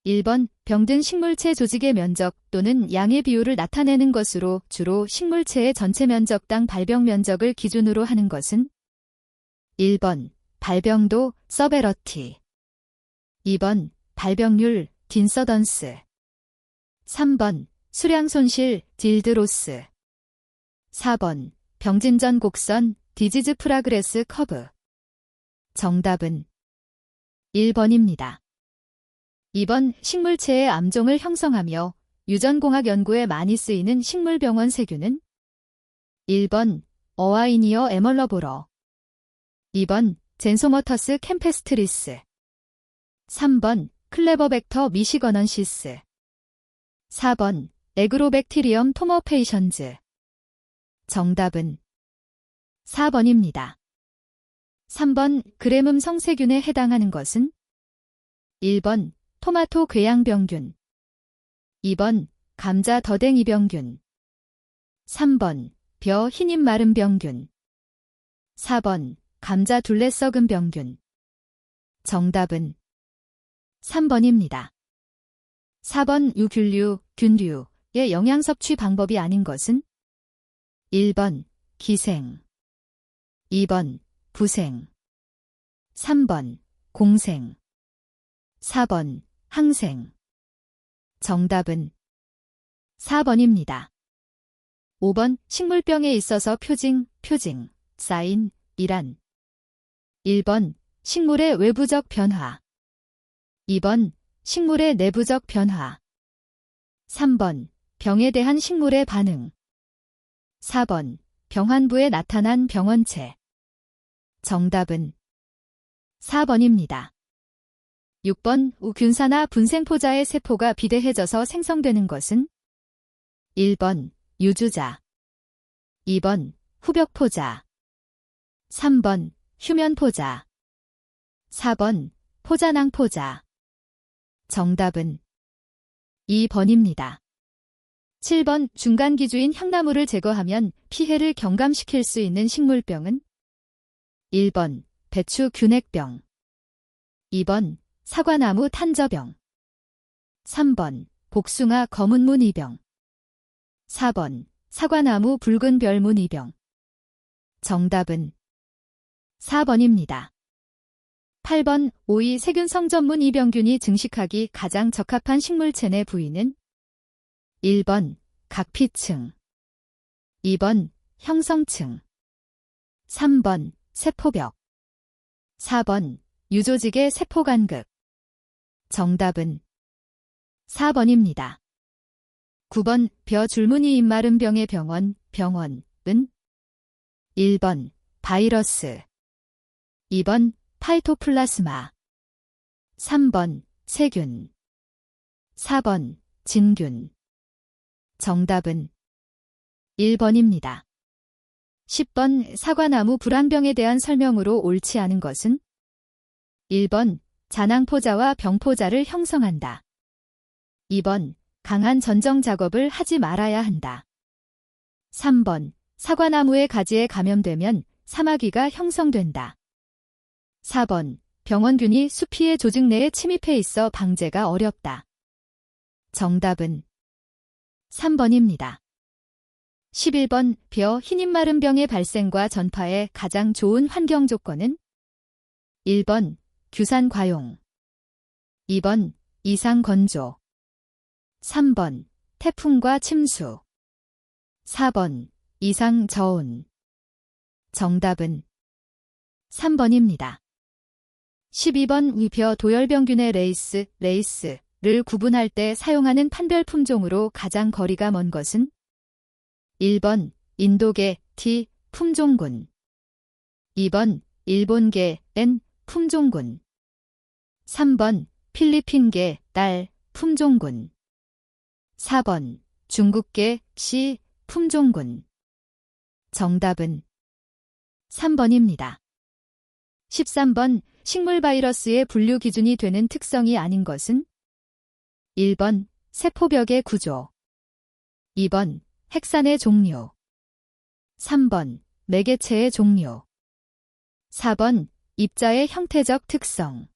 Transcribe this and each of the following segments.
1번 병든 식물체 조직의 면적 또는 양의 비율을 나타내는 것으로 주로 식물체의 전체 면적당 발병 면적을 기준으로 하는 것은 1번 발병도 서베러티 2번 발병률 딘서던스 3번 수량 손실 딜드로스 4번 병진 전 곡선 디지즈 프라그레스 커브 정답은 1번입니다. 2번 식물체의 암종을 형성하며 유전공학 연구에 많이 쓰이는 식물병원 세균은 1번 어와이니어 에멀러보러 2번 젠소머터스 캠페스트리스 3번 클레버벡터 미시거넌시스 4번 에그로백티리엄 토머페이션즈 정답은 4번입니다. 3번 그레문 성세균에 해당하는 것은 1번 토마토 궤양병균 2번 감자 더댕이병균 3번 벼 흰잎 마름병균 4번 감자 둘레 썩은 병균 정답은 3번입니다. 4번 유균류, 균류의 영양 섭취 방법이 아닌 것은 1번 기생 2번 부생 3번 공생 4번 항생 정답은 4번입니다. 5번 식물병에 있어서 표징, 사인, 이란 1번 식물의 외부적 변화 2번 식물의 내부적 변화 3번 병에 대한 식물의 반응 4번 병환부에 나타난 병원체 정답은 4번입니다. 6번 우균사나 분생포자의 세포가 비대해져서 생성되는 것은 1번 유주자 2번 후벽포자 3번 휴면포자 4번 포자낭포자 정답은 2번입니다. 7번 중간기주인 향나무를 제거하면 피해를 경감시킬 수 있는 식물병은 1번 배추 균핵병 2번 사과나무 탄저병 3번 복숭아 검은무늬병 4번 사과나무 붉은 별무늬병 정답은 4번입니다. 8번 오이 세균성 전문 이병균이 증식하기 가장 적합한 식물체 내 부위는 1번 각피층 2번 형성층 3번 세포벽 4번 유조직의 세포간극 정답은 4번입니다. 9번 벼 줄무늬 잎마른 병의 병원은 1번 바이러스 2번 파이토플라스마 3번 세균 4번 진균 정답은 1번입니다. 10번 사과나무 불안병에 대한 설명으로 옳지 않은 것은 1번 잔황포자와 병포자를 형성한다. 2번 강한 전정 작업을 하지 말아야 한다. 3번 사과나무의 가지에 감염되면 사마귀가 형성된다. 4번 병원균이 수피의 조직 내에 침입해 있어 방제가 어렵다. 정답은 3번입니다. 11번 벼 흰잎 마른 병의 발생과 전파에 가장 좋은 환경 조건은 1번 규산 과용 2번 이상 건조 3번 태풍과 침수 4번 이상 저온 정답은 3번입니다. 12번 위벼 도열병균의 레이스를 구분할 때 사용하는 판별 품종으로 가장 거리가 먼 것은 1번 인도계 T 품종군 2번 일본계 N 품종군 3번 필리핀계 딸 품종군 4번 중국계 C 품종군 정답은 3번입니다. 13번 식물 바이러스의 분류 기준이 되는 특성이 아닌 것은 1번 세포벽의 구조 2번 핵산의 종류 3번 매개체의 종류 4번 입자의 형태적 특성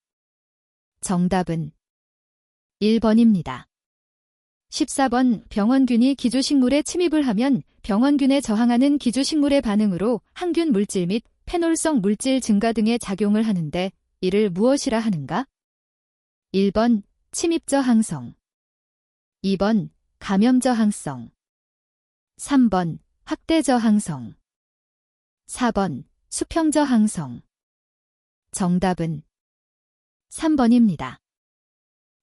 정답은 1번입니다. 14번 병원균이 기조식물에 침입을 하면 병원균에 저항하는 기조식물의 반응으로 항균 물질 및 페놀성 물질 증가 등의 작용을 하는데 이를 무엇이라 하는가? 1번 침입 저항성, 2번 감염 저항성, 3번 확대 저항성, 4번 수평 저항성. 정답은 3번입니다.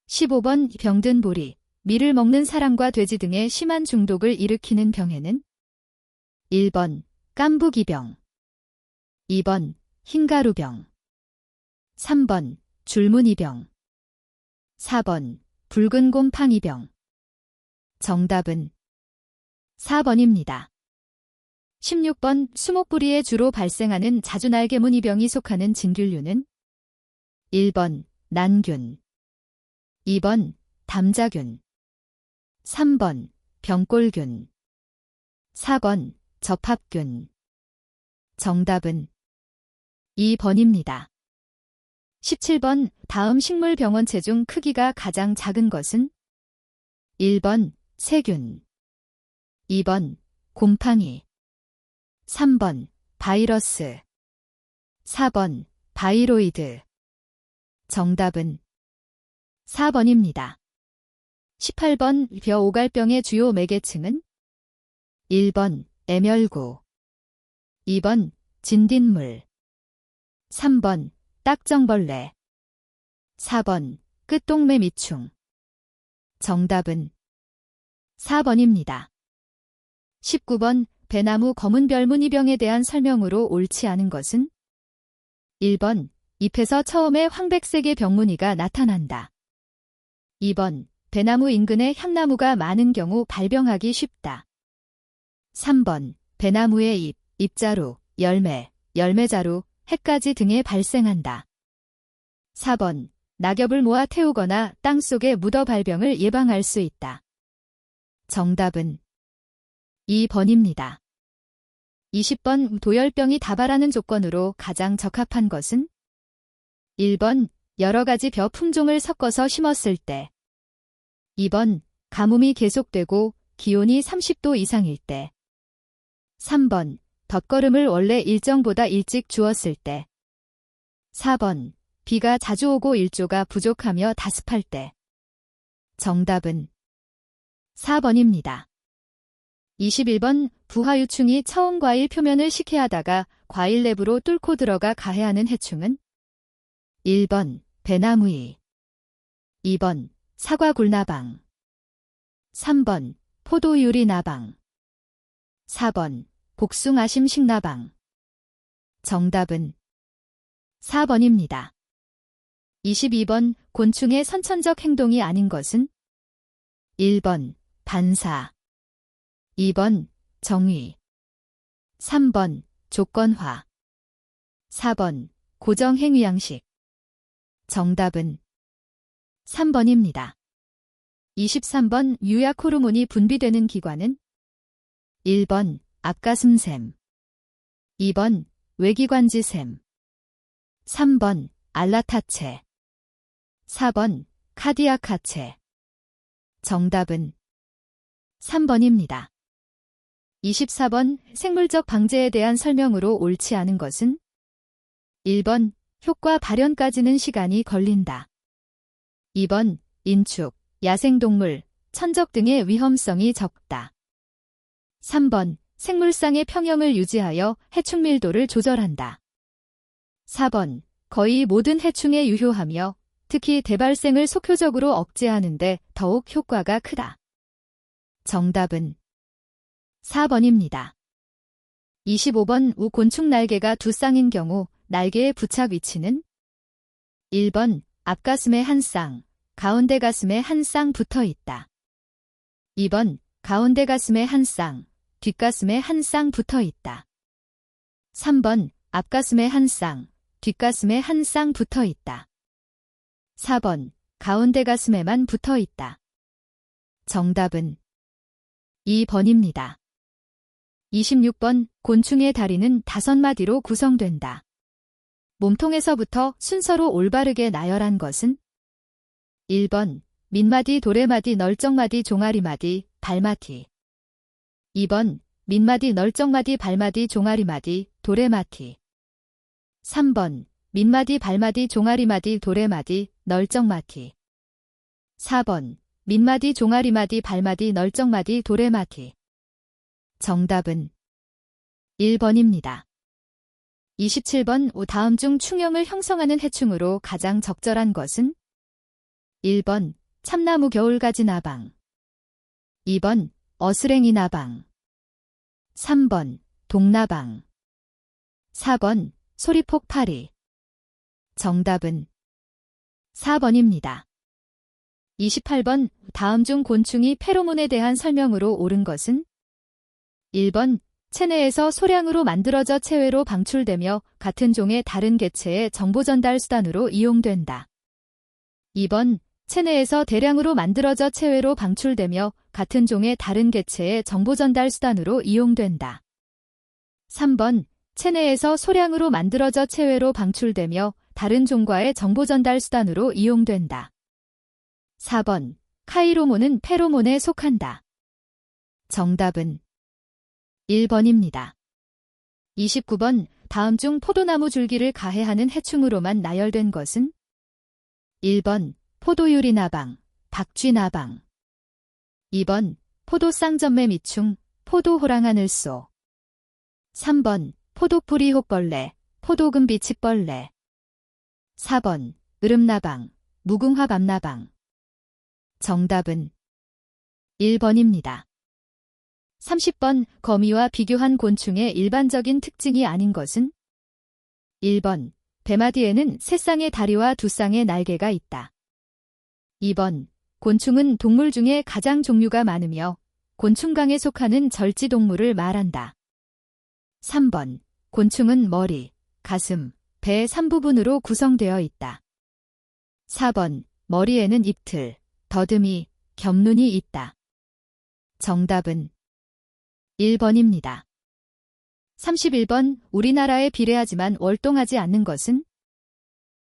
15번 병든 보리, 밀을 먹는 사람과 돼지 등의 심한 중독을 일으키는 병에는 1번 깐부기병, 2번 흰가루병, 3번 줄무늬병, 4번 붉은 곰팡이병. 정답은 4번입니다. 16번 수목부리에 주로 발생하는 자주날개무늬병이 속하는 진균류는 1번 난균, 2번 담자균, 3번 병골균, 4번 접합균. 정답은 2번입니다. 17번 다음 식물병원체 중 크기가 가장 작은 것은 1번 세균, 2번 곰팡이, 3번 바이러스, 4번 바이로이드. 정답은 4번입니다. 18번 벼 오갈병의 주요 매개층은 1번 애멸구, 2번 진딧물, 3번 딱정벌레, 4번 끝동매미충. 정답은 4번입니다. 19번 배나무 검은별무늬병에 대한 설명으로 옳지 않은 것은 1번 잎에서 처음에 황백색의 병무늬가 나타난다. 2번 배나무 인근에 향나무가 많은 경우 발병하기 쉽다. 3번 배나무의 잎, 잎자루, 열매, 열매자루, 해까지 등에 발생한다. 4번 낙엽을 모아 태우거나 땅속에 묻어 발병을 예방할 수 있다. 정답은 2번입니다. 20번 도열병이 다발하는 조건으로 가장 적합한 것은 1번 여러 가지 벼 품종을 섞어서 심었을 때, 2번 가뭄이 계속되고 기온이 30도 이상일 때, 3번 덧거름을 원래 일정보다 일찍 주었을 때, 4번 비가 자주 오고 일조가 부족하며 다습할 때. 정답은 4번입니다. 21번 부화유충이 처음 과일 표면을 식혜하다가 과일 내부로 뚫고 들어가 가해하는 해충은 1번 배나무이, 2번 사과굴나방, 3번 포도유리나방, 4번 복숭아심식나방. 정답은 4번입니다. 22번 곤충의 선천적 행동이 아닌 것은 1번 반사, 2번 정의, 3번 조건화, 4번 고정행위양식. 정답은 3번입니다. 23번 유약 호르몬이 분비되는 기관은 1번 앞가슴샘, 2번 외기관지샘, 3번 알라타체, 4번 카디악 하체. 정답은 3번입니다. 24번 생물적 방제에 대한 설명으로 옳지 않은 것은 1번 효과 발현까지는 시간이 걸린다. 2번 인축, 야생동물, 천적 등의 위험성이 적다. 3번 생물상의 평형을 유지하여 해충 밀도를 조절한다. 4번 거의 모든 해충에 유효하며 특히 대발생을 속효적으로 억제하는 데 더욱 효과가 크다. 정답은 4번입니다. 25번 우곤충 날개가 두 쌍인 경우 날개의 부착 위치는 1번 앞가슴에 한 쌍, 가운데 가슴에 한 쌍 붙어 있다. 2번 가운데 가슴에 한 쌍, 뒷가슴에 한 쌍 붙어 있다. 3번 앞가슴에 한 쌍, 뒷가슴에 한 쌍 붙어 있다. 4번 가운데 가슴에만 붙어 있다. 정답은 2번입니다. 26번 곤충의 다리는 5마디로 구성된다. 몸통에서부터 순서로 올바르게 나열한 것은 1번 민마디, 도래마디, 널쩍마디, 종아리마디, 발마티. 2번 민마디, 널쩍마디, 발마디, 종아리마디, 도래마티. 3번 민마디, 발마디, 종아리마디, 도래마디, 널쩍마티. 4번 민마디, 종아리마디, 발마디, 널쩍마디, 도래마티. 정답은 1번입니다. 27번 다음 중 충형을 형성하는 해충으로 가장 적절한 것은? 1번 참나무 겨울가지 나방. 2번 어스랭이 나방. 3번 동나방. 4번 소리폭파리. 정답은 4번입니다. 28번 다음 중 곤충이 페로몬에 대한 설명으로 옳은 것은? 1번 체내에서 소량으로 만들어져 체외로 방출되며 같은 종의 다른 개체의 정보 전달 수단으로 이용된다. 2번 체내에서 대량으로 만들어져 체외로 방출되며 같은 종의 다른 개체의 정보 전달 수단으로 이용된다. 3번 체내에서 소량으로 만들어져 체외로 방출되며 다른 종과의 정보 전달 수단으로 이용된다. 4번 카이로몬은 페로몬에 속한다. 정답은 1번입니다. 29번 다음 중 포도나무 줄기를 가해하는 해충으로만 나열된 것은? 1번 포도유리나방, 박쥐나방. 2번 포도쌍전매미충, 포도호랑하늘소. 3번 포도풀이 혹벌레, 포도금비치벌레. 4번 으름나방, 무궁화밤나방. 정답은 1번입니다. 30번 거미와 비교한 곤충의 일반적인 특징이 아닌 것은? 1번 배마디에는 3쌍의 다리와 2쌍의 날개가 있다. 2번 곤충은 동물 중에 가장 종류가 많으며 곤충강에 속하는 절지동물을 말한다. 3번 곤충은 머리, 가슴, 배 3부분으로 구성되어 있다. 4번 머리에는 입틀, 더듬이, 겹눈이 있다. 정답은 1번입니다. 31번 우리나라에 비례하지만 월동하지 않는 것은?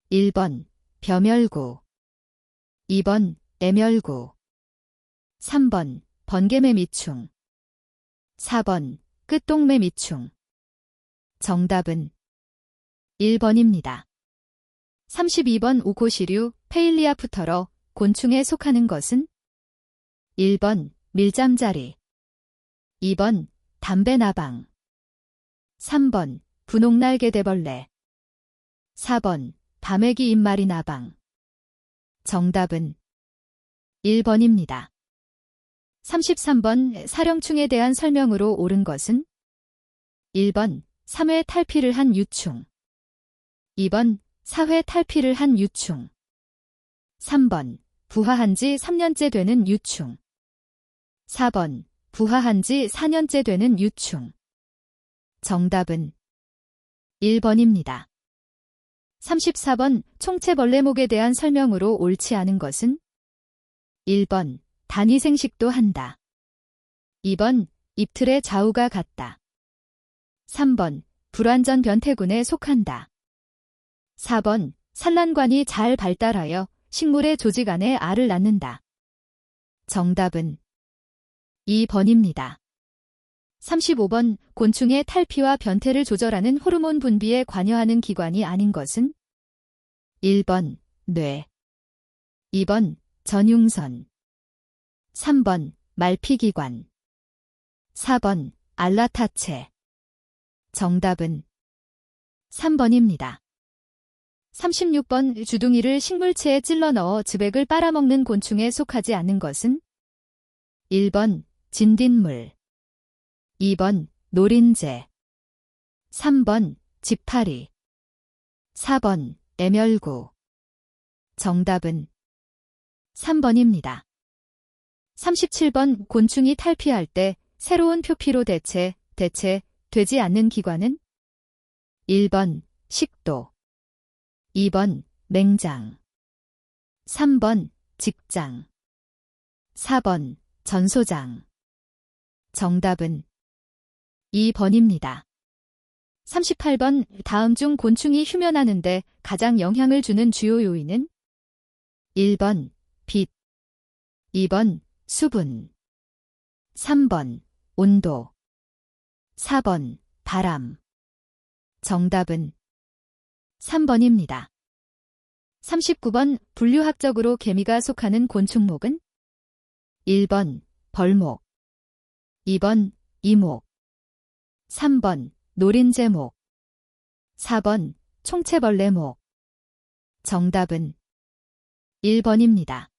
1번 벼멸구. 2번 애멸구. 3번 번개매미충. 4번 끝동매미충. 정답은 1번입니다. 32번 우코시류 페일리아프터러 곤충에 속하는 것은? 1번 밀잠자리. 2번 담배나방. 3번 분홍날개대벌레. 4번 다메기 입마리 나방. 정답은 1번입니다. 33번 사령충에 대한 설명으로 옳은 것은? 1번 3회 탈피를 한 유충. 2번 4회 탈피를 한 유충. 3번 부화한 지 3년째 되는 유충. 4번 부화한 지 4년째 되는 유충. 정답은 1번입니다. 34번 총체벌레목에 대한 설명으로 옳지 않은 것은? 1번 단위생식도 한다. 2번 입틀의 좌우가 같다. 3번 불완전 변태군에 속한다. 4번 산란관이 잘 발달하여 식물의 조직 안에 알을 낳는다. 정답은 2번입니다. 35번 곤충의 탈피와 변태를 조절하는 호르몬 분비에 관여하는 기관이 아닌 것은? 1번 뇌. 2번 전흉선. 3번 말피기관. 4번 알라타체. 정답은 3번입니다. 36번 주둥이를 식물체에 찔러 넣어 즙액을 빨아먹는 곤충에 속하지 않는 것은? 1번 진딧물. 2번 노린재. 3번 지파리. 4번 애멸구. 정답은 3번입니다. 37번 곤충이 탈피할 때 새로운 표피로 대체 되지 않는 기관은? 1번 식도. 2번 맹장. 3번 직장. 4번 전소장. 정답은 2번입니다. 38번 다음 중 곤충이 휴면하는데 가장 영향을 주는 주요 요인은? 1번 빛. 2번 수분, 3번 온도, 4번 바람. 정답은 3번입니다. 39번 분류학적으로 개미가 속하는 곤충목은 1번 벌목, 2번 이목, 3번 노린재목, 4번 총채벌레목. 정답은 1번입니다.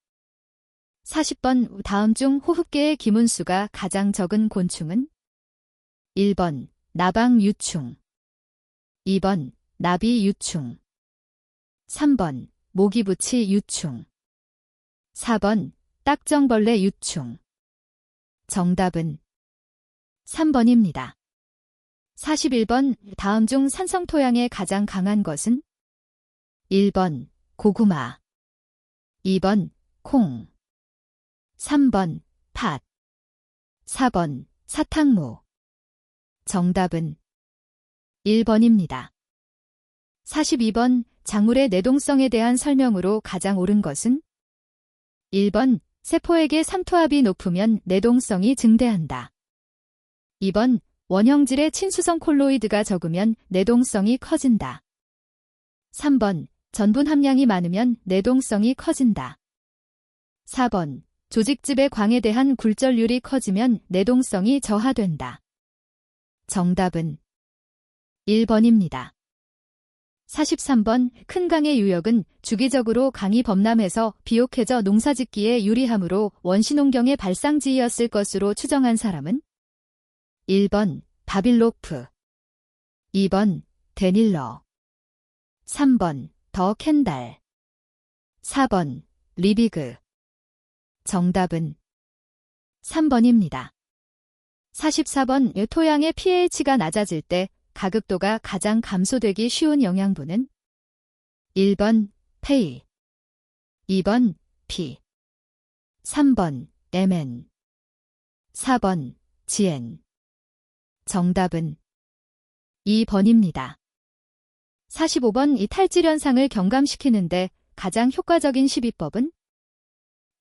40번 다음 중 호흡계의 기문수가 가장 적은 곤충은 1번 나방유충, 2번 나비유충, 3번 모기부치 유충, 4번 딱정벌레 유충. 정답은 3번입니다. 41번 다음 중 산성토양에 가장 강한 것은 1번 고구마, 2번 콩, 3번 팥, 4번 사탕무. 정답은 1번입니다. 42번 작물의 내동성에 대한 설명으로 가장 옳은 것은 1번 세포에게 삼투압이 높으면 내동성이 증대한다. 2번 원형질의 친수성 콜로이드가 적으면 내동성이 커진다. 3번 전분 함량이 많으면 내동성이 커진다. 4번 조직즙의 광에 대한 굴절률이 커지면 내동성이 저하된다. 정답은 1번입니다. 43번 큰 강의 유역은 주기적으로 강이 범람해서 비옥해져 농사짓기에 유리하므로 원시농경의 발상지이었을 것으로 추정한 사람은 1번 바빌로프, 2번 데닐러, 3번 더 켄달, 4번 리비그. 정답은 3번입니다. 44번 토양의 pH가 낮아질 때 가급도가 가장 감소되기 쉬운 영양분은 1번 페이, 2번 피, 3번 Mn, 4번 GN. 정답은 2번입니다. 45번 이 탈질 현상을 경감시키는데 가장 효과적인 시비법은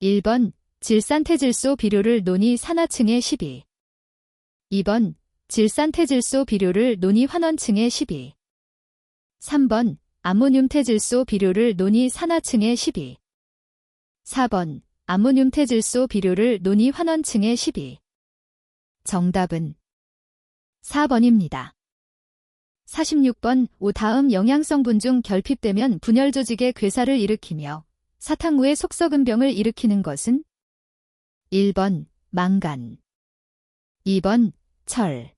1번 질산태질소 비료를 논이 산화층에 시비, 2번 질산태질소 비료를 논이 환원층에 시비, 3번 암모늄태질소 비료를 논이 산화층에 시비, 4번 암모늄태질소 비료를 논이 환원층에 시비. 정답은 4번입니다. 46번 다음 영양성분 중 결핍되면 분열 조직의 괴사를 일으키며 사탕무의 속썩은 병을 일으키는 것은 1번 망간, 2번 철,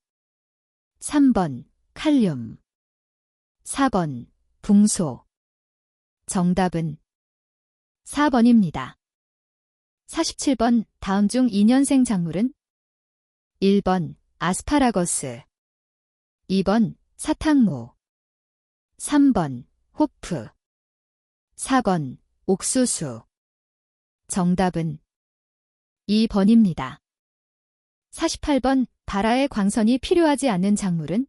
3번 칼륨, 4번 붕소. 정답은 4번입니다. 47번 다음 중 2년생 작물은 1번 아스파라거스, 2번 사탕무, 3번 호프, 4번 옥수수. 정답은 2번입니다. 48번 발화의 광선이 필요하지 않는 작물은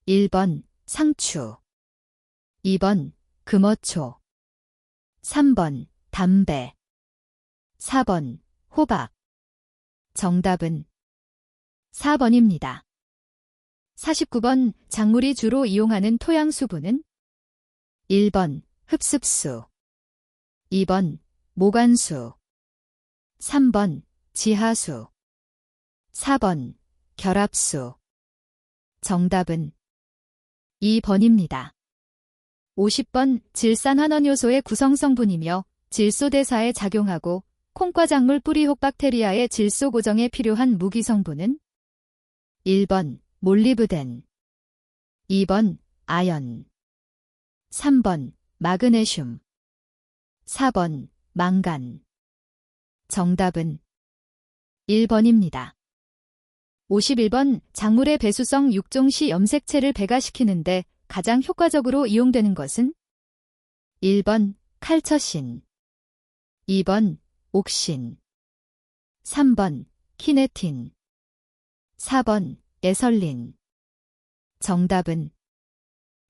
1번 상추, 2번 금어초, 3번 담배, 4번 호박. 정답은 4번입니다. 49번 작물이 주로 이용하는 토양 수분은 1번 흡습수, 2번 모관수, 3번 지하수, 4번 결합수. 정답은 2번입니다. 50번 질산환원효소의 구성성분이며 질소대사에 작용하고 콩과작물 뿌리 혹박테리아의 질소 고정에 필요한 무기성분은 1번 몰리브덴, 2번 아연, 3번 마그네슘, 4번 망간. 정답은 1번입니다. 51번 작물의 배수성 육종시 염색체를 배가시키는데 가장 효과적으로 이용되는 것은 1번 칼처신, 2번 옥신, 3번 키네틴, 4번 에설린. 정답은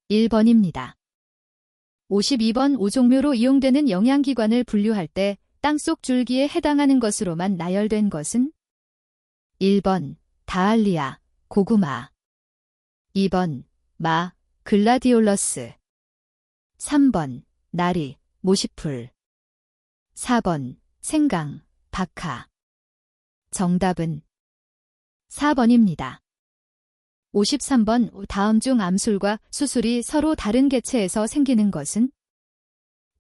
1번입니다. 52번 5종묘로 이용되는 영양기관을 분류할 때 땅속 줄기에 해당하는 것으로만 나열된 것은 1번 다알리아, 고구마 2번 마, 글라디올러스 3번 나리, 모시풀 4번 생강, 박하 정답은 4번입니다. 53번 다음 중 암술과 수술이 서로 다른 개체에서 생기는 것은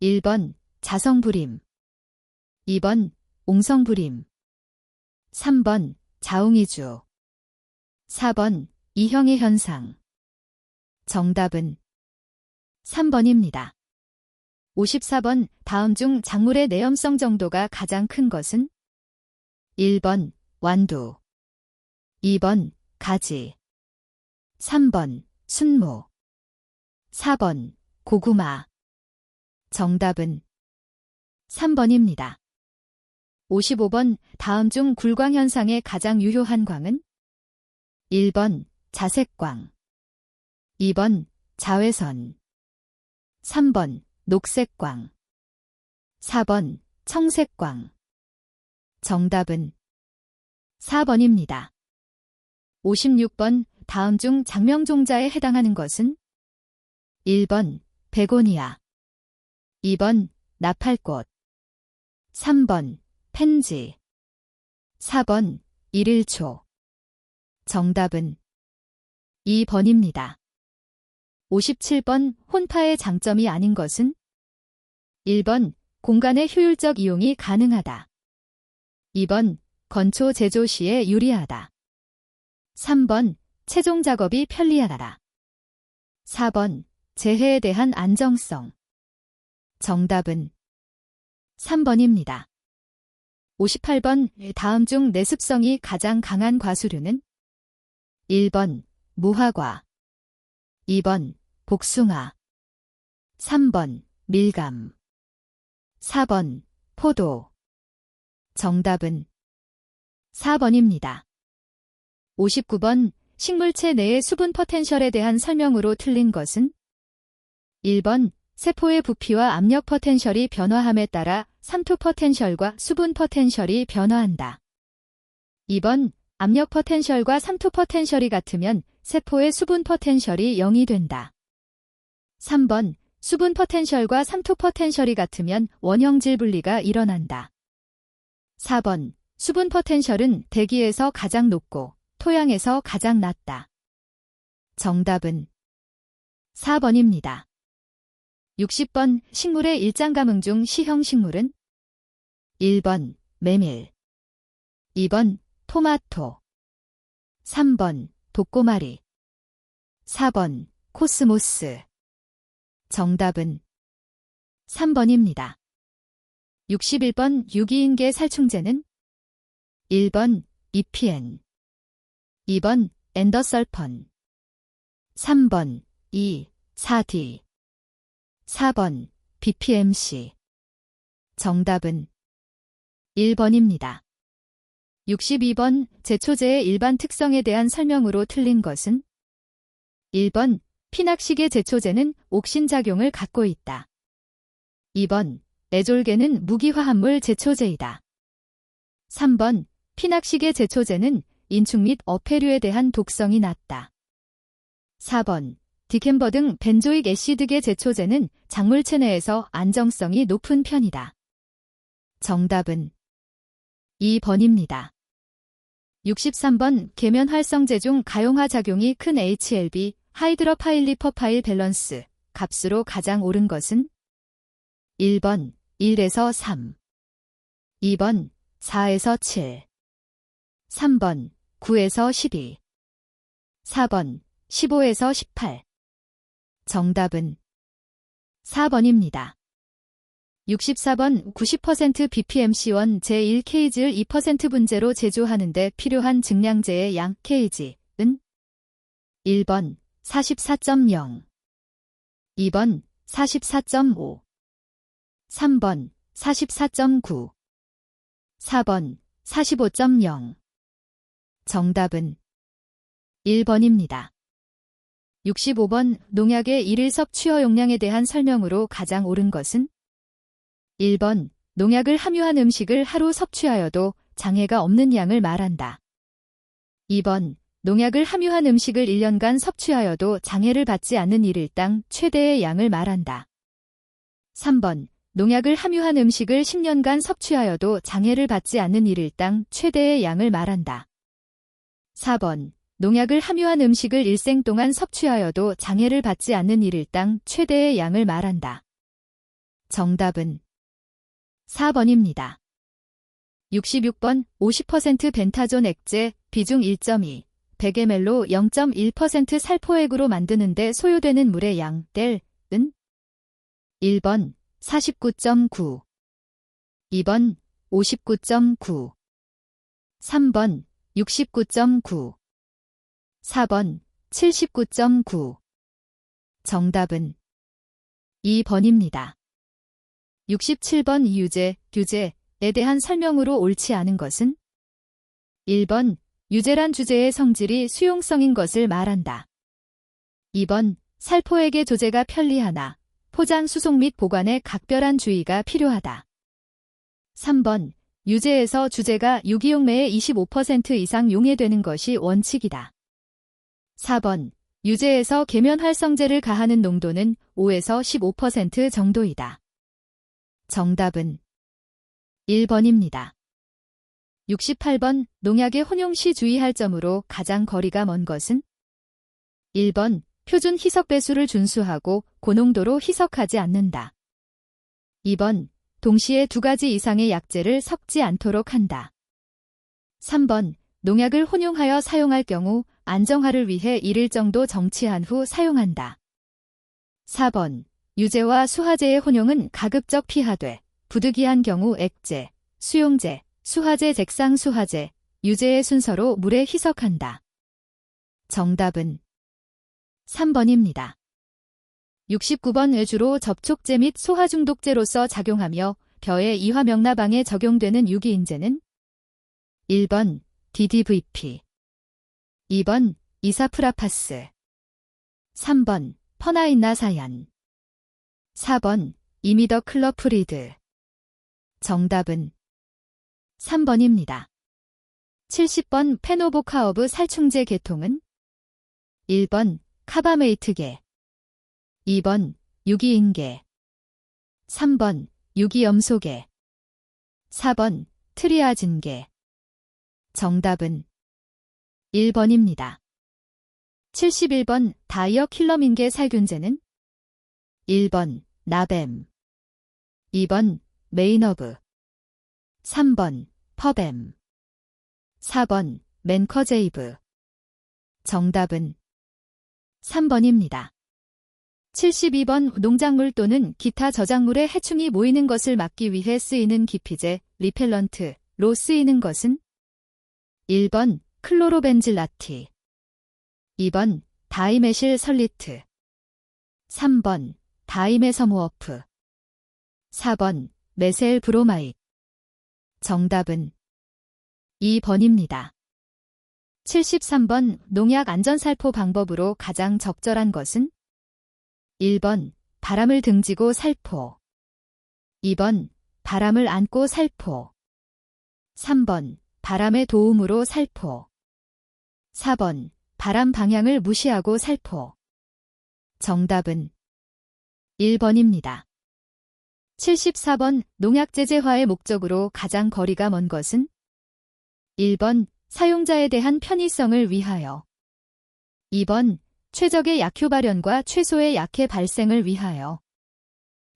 1번 자성불임 2번 옹성불임 3번 자웅이주 4번 이형의 현상 정답은 3번입니다. 54번 다음 중 작물의 내염성 정도가 가장 큰 것은 1번 완두 2번 가지 3번 순무 4번 고구마 정답은 3번입니다. 55번 다음 중 굴광 현상의 가장 유효한 광은 1번 자색광 2번 자외선 3번 녹색광 4번 청색광 정답은 4번입니다. 56번 다음 중 장명종자에 해당하는 것은 1번 베고니아 2번 나팔꽃 3번 펜지 4번 일일초 정답은 2번입니다. 57번 혼파의 장점이 아닌 것은 1번 공간의 효율적 이용이 가능하다 2번 건초 제조 시에 유리하다 3번 채종 작업이 편리하다 4번 재해에 대한 안정성 정답은 3번입니다. 58번 다음 중 내습성이 가장 강한 과수류는 1번 무화과 2번 복숭아 3번 밀감 4번 포도 정답은 4번입니다. 59번 식물체 내의 수분 포텐셜에 대한 설명으로 틀린 것은 1번 세포의 부피와 압력 포텐셜이 변화함에 따라 삼투 포텐셜과 수분 포텐셜이 변화한다. 2번 압력 포텐셜과 삼투 포텐셜이 같으면 세포의 수분 포텐셜이 0이 된다. 3번 수분 포텐셜과 삼투 포텐셜이 같으면 원형질 분리가 일어난다. 4번 수분 포텐셜은 대기에서 가장 높고 토양에서 가장 낮다. 정답은 4번입니다. 60번 식물의 일장감응 중 C형 식물은 1번 메밀 2번 토마토 3번 독고마리 4번 코스모스 정답은 3번입니다. 61번 유기인계 살충제는 1번 EPN 2번 엔더설펀 3번 4D 4번 BPMC 정답은 1번입니다. 62번 제초제의 일반 특성에 대한 설명으로 틀린 것은 1번 피낙시계 제초제는 옥신작용을 갖고 있다. 2번 애졸계는 무기화합물 제초제이다. 3번 피낙시계 제초제는 인축 및 어패류에 대한 독성이 낮다. 4번 디캠버 등 벤조익 애시드계 제초제는 작물체 내에서 안정성이 높은 편이다. 정답은 2번입니다. 63번 계면 활성제 중 가용화 작용이 큰 HLB 하이드로파일리퍼파일 밸런스 값으로 가장 옳은 것은 1번 1에서 3 2번 4에서 7 3번 9에서 12 4번 15에서 18 정답은 4번입니다. 64번 90% BPMC1 제1Kg을 2% 분재로 제조하는 데 필요한 증량제의 양 Kg은 1번 44.0 2번 44.5 3번 44.9 4번 45.0 정답은 1번입니다. 65번 농약의 일일 섭취허 용량에 대한 설명으로 가장 옳은 것은 1번 농약을 함유한 음식을 하루 섭취하여도 장애가 없는 양을 말한다. 2번, 농약을 함유한 음식을 1년간 섭취하여도 장애를 받지 않는 일일당 최대의 양을 말한다. 3번, 농약을 함유한 음식을 10년간 섭취하여도 장애를 받지 않는 일일당 최대의 양을 말한다. 4번, 농약을 함유한 음식을 일생 동안 섭취하여도 장애를 받지 않는 일일당 최대의 양을 말한다. 정답은 4번입니다. 66번 50% 벤타존 액제, 비중 1.2, 100ml로 0.1% 살포액으로 만드는데 소요되는 물의 양, 은 1번 49.9, 2번 59.9, 3번 69.9, 4번 79.9. 정답은 2번입니다. 67번 유제, 규제에 대한 설명으로 옳지 않은 것은 1번 유제란 주제의 성질이 수용성인 것을 말한다. 2번 살포액의 조제가 편리하나 포장 수송 및 보관에 각별한 주의가 필요하다. 3번 유제에서 주제가 유기용매의 25% 이상 용해되는 것이 원칙이다. 4번 유제에서 계면활성제를 가하는 농도는 5에서 15% 정도이다. 정답은 1번입니다. 68번 농약의 혼용 시 주의할 점으로 가장 거리가 먼 것은 1번 표준 희석 배수를 준수하고 고농도로 희석하지 않는다. 2번 동시에 2가지 이상의 약재를 섞지 않도록 한다. 3번 농약을 혼용하여 사용할 경우 안정화를 위해 1일 정도 정치한 후 사용한다. 4번 유제와 수화제의 혼용은 가급적 피하되 부득이한 경우 액제, 수용제, 수화제, 잭상수화제, 유제의 순서로 물에 희석한다. 정답은 3번입니다. 69번 주로 접촉제 및 소화중독제로서 작용하며 벼의 이화명나방에 적용되는 유기인제는 1번 DDVP, 2번 이사프라파스, 3번 퍼나인나사얀, 4번 이미더클로프리드. 정답은 3번입니다. 70번 페노보카어브 살충제 계통은 1번 카바메이트계, 2번 유기인계, 3번 유기염소계, 4번 트리아진계. 정답은 1번입니다. 71번 다이어킬러민계 살균제는 1번 나뱀, 2번 메이너브, 3번 퍼뱀, 4번 맨커제이브. 정답은 3번입니다. 72번 농작물 또는 기타 저작물에 해충이 모이는 것을 막기 위해 쓰이는 기피제, 리펠런트로 쓰이는 것은 1번 클로로벤질라티, 2번 다이메실 설리트, 3번 다이메서무어프, 4번 메셀 브로마이드. 정답은 2번입니다. 73번 농약 안전살포 방법으로 가장 적절한 것은 1번 바람을 등지고 살포, 2번 바람을 안고 살포, 3번 바람의 도움으로 살포, 4번 바람 방향을 무시하고 살포. 정답은 1번입니다. 74번 농약 제재화의 목적으로 가장 거리가 먼 것은 1번 사용자에 대한 편의성을 위하여, 2번 최적의 약효 발현과 최소의 약해 발생을 위하여,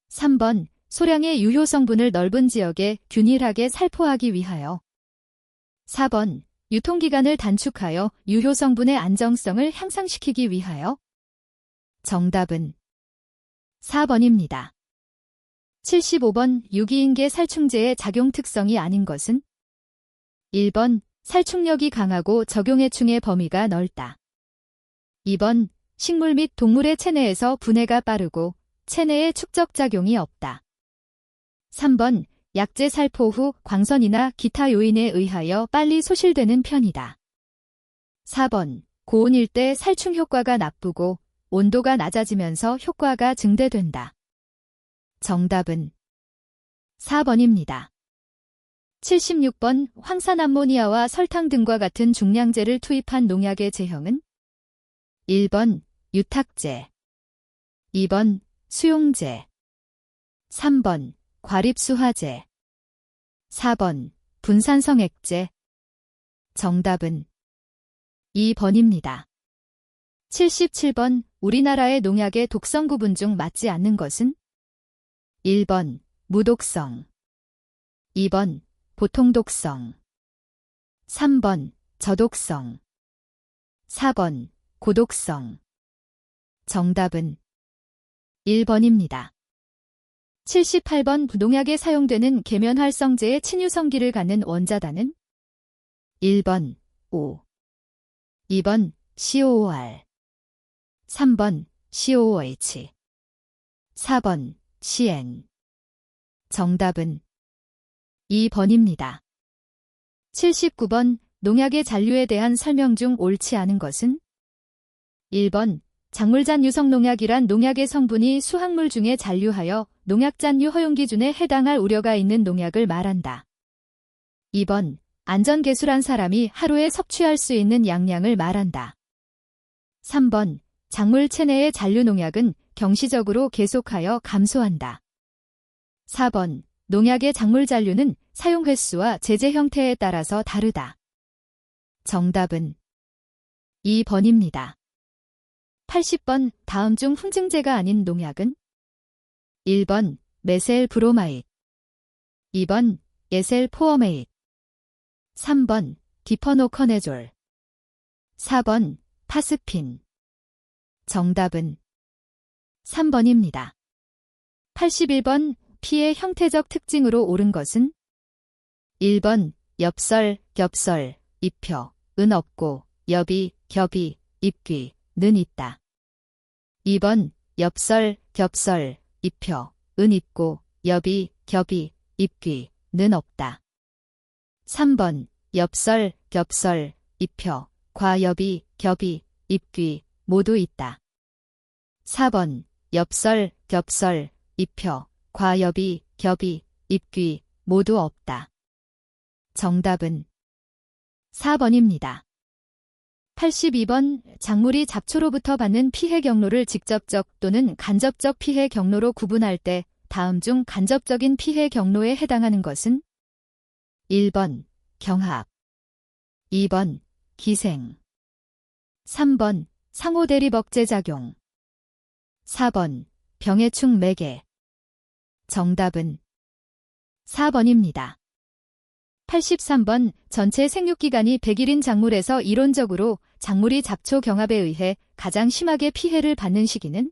3번 소량의 유효 성분을 넓은 지역에 균일하게 살포하기 위하여, 4번 유통기간을 단축하여 유효 성분의 안정성을 향상시키기 위하여. 정답은 4번입니다. 75번 유기인계 살충제의 작용 특성이 아닌 것은 1번 살충력이 강하고 적용해충의 범위가 넓다. 2번 식물 및 동물의 체내에서 분해가 빠르고 체내에 축적작용이 없다. 3번 약제 살포 후 광선이나 기타 요인에 의하여 빨리 소실되는 편이다. 4번 고온일 때 살충 효과가 나쁘고 온도가 낮아지면서 효과가 증대된다. 정답은 4번입니다. 76번 황산암모니아와 설탕 등과 같은 중량제를 투입한 농약의 제형은 1번 유탁제, 2번 수용제, 3번 과립수화제, 4번 분산성액제. 정답은 2번입니다. 77번 우리나라의 농약의 독성 구분 중 맞지 않는 것은 1번 무독성, 2번 보통독성, 3번 저독성, 4번 고독성. 정답은 1번입니다. 78번 농약에 사용되는 계면활성제의 친유성기를 갖는 원자단은 1번 O, 2번 COOR, 3번 COOH, 4번 CN. 정답은 2번입니다. 79번 농약의 잔류에 대한 설명 중 옳지 않은 것은 1번 작물잔 유성농약이란 농약의 성분이 수확물 중에 잔류하여 농약잔류 허용 기준에 해당할 우려가 있는 농약을 말한다. 2번 안전계수란 사람이 하루에 섭취할 수 있는 양량을 말한다. 3번 작물 체내의 잔류 농약은 경시적으로 계속하여 감소한다. 4번 농약의 작물 잔류는 사용 횟수와 제재 형태에 따라서 다르다. 정답은 2번입니다. 80번 다음 중 항증제가 아닌 농약은 1번 메셀브로마ид, 2번 에셀포어메ид, 3번 디퍼노커네졸, 4번 파스핀. 정답은 3번입니다. 81번 피의 형태적 특징으로 옳은 것은 1번 엽설, 겹설, 잎혀, 은 없고 엽이, 겹이, 잎귀, 는 있다. 2번 엽설, 겹설, 잎혀, 은 있고 엽이, 겹이, 잎귀, 는 없다. 3번 엽설, 겹설, 잎혀, 과엽이, 겹이, 잎귀 모두 있다. 4번 엽설, 겹설, 잎혀, 과엽이, 겹이, 잎귀 모두 없다. 정답은 4번입니다. 82번 작물이 잡초로부터 받는 피해 경로를 직접적 또는 간접적 피해 경로로 구분할 때 다음 중 간접적인 피해 경로에 해당하는 것은 1번 경합, 2번 기생, 3번 상호대립억제작용, 4번 병해충 매개. 정답은 4번입니다. 83번 전체 생육기간이 100일인 작물에서 이론적으로 작물이 잡초 경합에 의해 가장 심하게 피해를 받는 시기는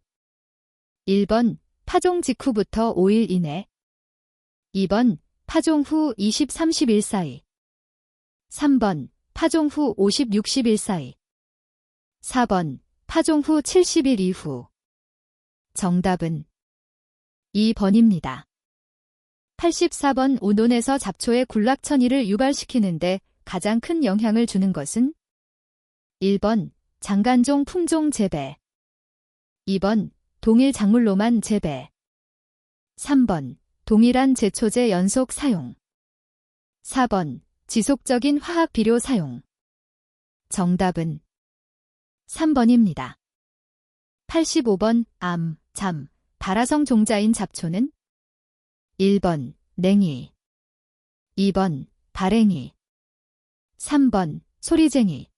1번 파종 직후부터 5일 이내, 2번 파종 후 20-30일 사이, 3번 파종 후 50-60일 사이, 4번 파종 후 70일 이후. 정답은 2번입니다. 84번 온온에서 잡초의 군락천이를 유발시키는데 가장 큰 영향을 주는 것은 1번 장간종 품종 재배, 2번 동일 작물로만 재배, 3번 동일한 제초제 연속 사용, 4번 지속적인 화학 비료 사용. 정답은 3번입니다. 85번 암, 잠, 발화성 종자인 잡초는 1번 냉이, 2번 발행이, 3번 소리쟁이,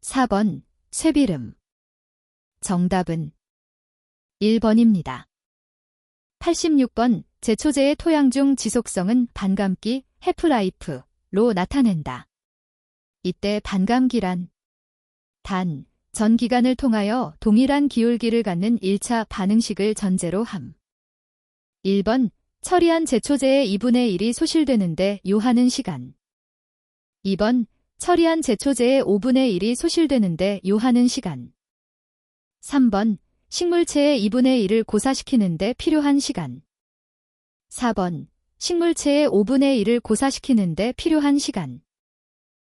4번 쇠비름. 정답은 1번입니다. 86번 제초제의 토양 중 지속성은 반감기, 해프라이프로 나타낸다. 이때 반감기란 단, 전 기간을 통하여 동일한 기울기를 갖는 1차 반응식을 전제로 함. 1번 처리한 제초제의 2분의 1이 소실되는데 요하는 시간. 2번 처리한 제초제의 5분의 1이 소실되는데 요하는 시간. 3번 식물체의 2분의 1을 고사시키는데 필요한 시간. 4번 식물체의 5분의 1을 고사시키는데 필요한 시간.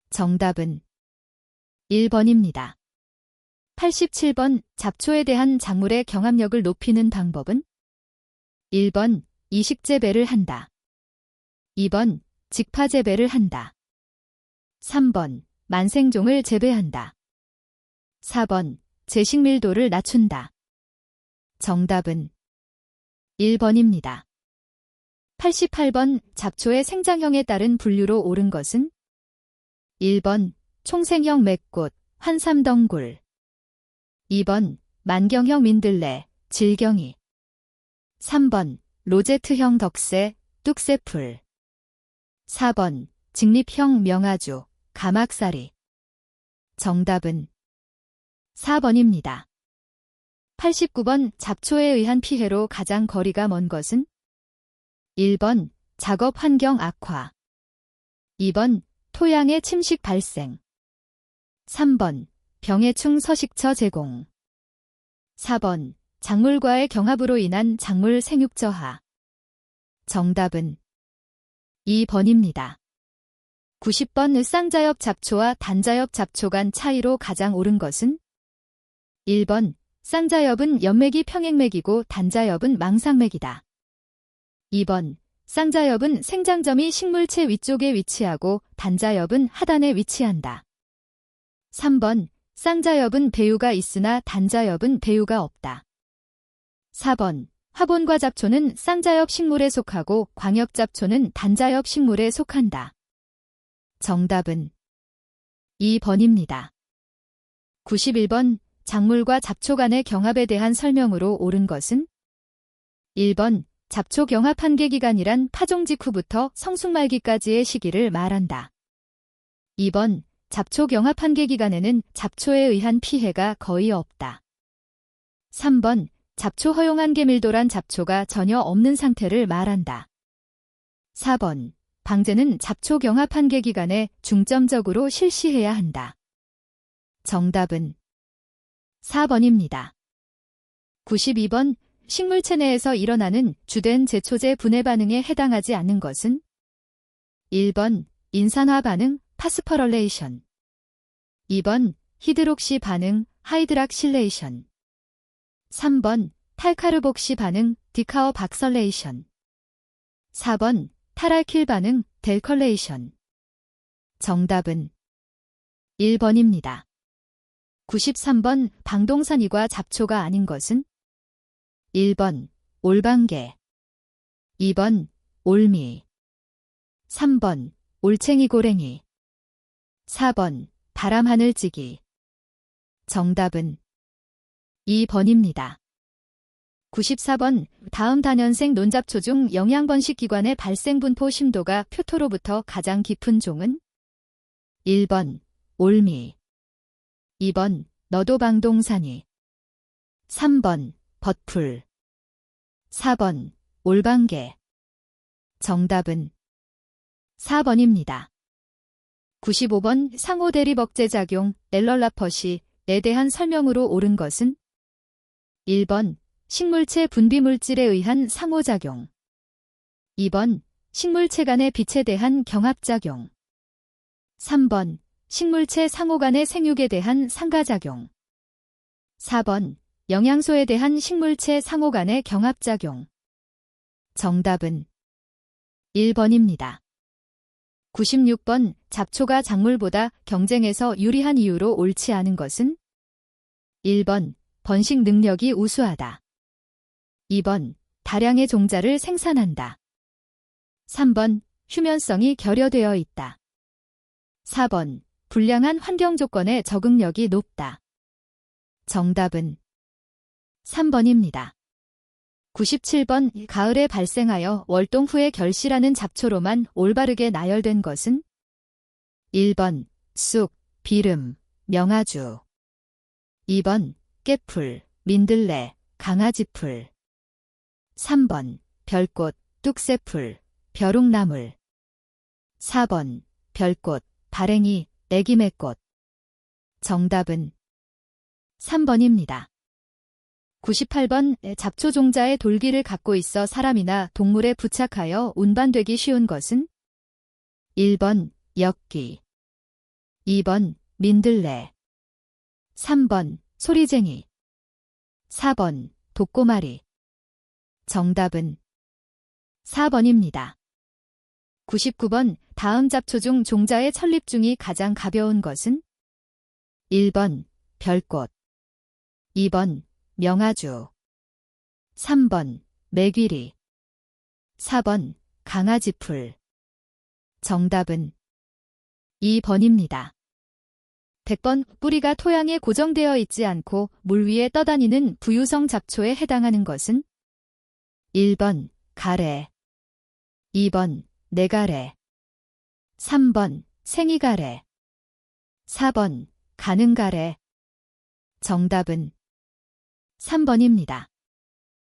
정답은 1번입니다. 87번 잡초에 대한 작물의 경합력을 높이는 방법은 1번 이식재배를 한다. 2번 직파재배를 한다. 3번 만생종을 재배한다. 4번 제식밀도를 낮춘다. 정답은 1번입니다. 88번 잡초의 생장형에 따른 분류로 옳은 것은 1번 총생형 맥꽃, 환삼덩굴 2번 만경형 민들레, 질경이 3번 로제트형 덕새, 뚝새풀 4번 직립형 명아주, 가막사리 정답은 4번입니다. 89번 잡초에 의한 피해로 가장 거리가 먼 것은 1번 작업 환경 악화 2번 토양의 침식 발생 3번 병해충 서식처 제공 4번 작물과의 경합으로 인한 작물 생육 저하 정답은 2번입니다. 90번 쌍자엽 잡초와 단자엽 잡초 간 차이로 가장 옳은 것은 1번 쌍자엽은 연맥이 평행맥이고 단자엽은 망상맥이다. 2번 쌍자엽은 생장점이 식물체 위쪽에 위치하고 단자엽은 하단에 위치한다. 3번 쌍자엽은 배유가 있으나 단자엽은 배유가 없다. 4번 화본과 잡초는 쌍자엽 식물에 속하고 광역잡초는 단자엽 식물에 속한다. 정답은 2번입니다. 91번 작물과 잡초 간의 경합에 대한 설명으로 옳은 것은 1번 잡초 경합 한계기간이란 파종 직후부터 성숙 말기까지의 시기를 말한다. 2번 잡초 경합 한계기간에는 잡초에 의한 피해가 거의 없다. 3번 잡초 허용 한계밀도란 잡초가 전혀 없는 상태를 말한다. 4번 방제는 잡초 경합 한계기간에 중점적으로 실시해야 한다. 정답은 4번입니다. 92번 식물체 내에서 일어나는 주된 제초제 분해 반응에 해당하지 않는 것은 1번 인산화 반응 파스퍼럴레이션 2번 히드록시 반응 하이드락실레이션 3번 탈카르복시 반응 디카어박설레이션 4번 탈알킬 반응 델컬레이션 정답은 1번입니다. 93번 방동산이과 잡초가 아닌 것은 1번 올방개 2번 올미 3번 올챙이고랭이 4번 바람하늘찌기 정답은 2번입니다. 94번 다음 단연생 논잡초 중 영양번식기관의 발생분포 심도가 표토로부터 가장 깊은 종은 1번 올미 2번 너도방동산이 3번 벗풀 4번 올방개 정답은 4번입니다. 95번 상호 대립억제작용 넬럴라퍼시에 대한 설명으로 옳은 것은 1번 식물체 분비물질에 의한 상호작용 2번 식물체 간의 빛에 대한 경합작용 3번 식물체 상호 간의 생육에 대한 상가작용 4번 영양소에 대한 식물체 상호 간의 경합작용 정답은 1번입니다. 96번 잡초가 작물보다 경쟁에서 유리한 이유로 옳지 않은 것은 1번 번식 능력이 우수하다. 2번 다량의 종자를 생산한다. 3번 휴면성이 결여되어 있다. 4번 불량한 환경 조건에 적응력이 높다. 정답은 3번입니다. 97번 가을에 발생하여 월동 후에 결실하는 잡초로만 올바르게 나열된 것은 1번 쑥, 비름, 명아주 2번 깨풀, 민들레, 강아지풀 3번 별꽃, 뚝새풀, 벼룩나물 4번 별꽃, 발행이, 애기매꽃 정답은 3번입니다. 98번 잡초 종자의 돌기를 갖고 있어 사람이나 동물에 부착하여 운반되기 쉬운 것은 1번 엽기 2번 민들레 3번 소리쟁이 4번 독고마리 정답은 4번입니다. 99번 다음 잡초 중 종자의 천립 중이 가장 가벼운 것은? 1번 별꽃, 2번 명아주, 3번 메귀리, 4번 강아지풀. 정답은 2번입니다. 100번 뿌리가 토양에 고정되어 있지 않고 물 위에 떠다니는 부유성 잡초에 해당하는 것은? 1번 가래, 2번 내가래, 3번 생이가래, 4번 가는가래. 정답은 3번입니다.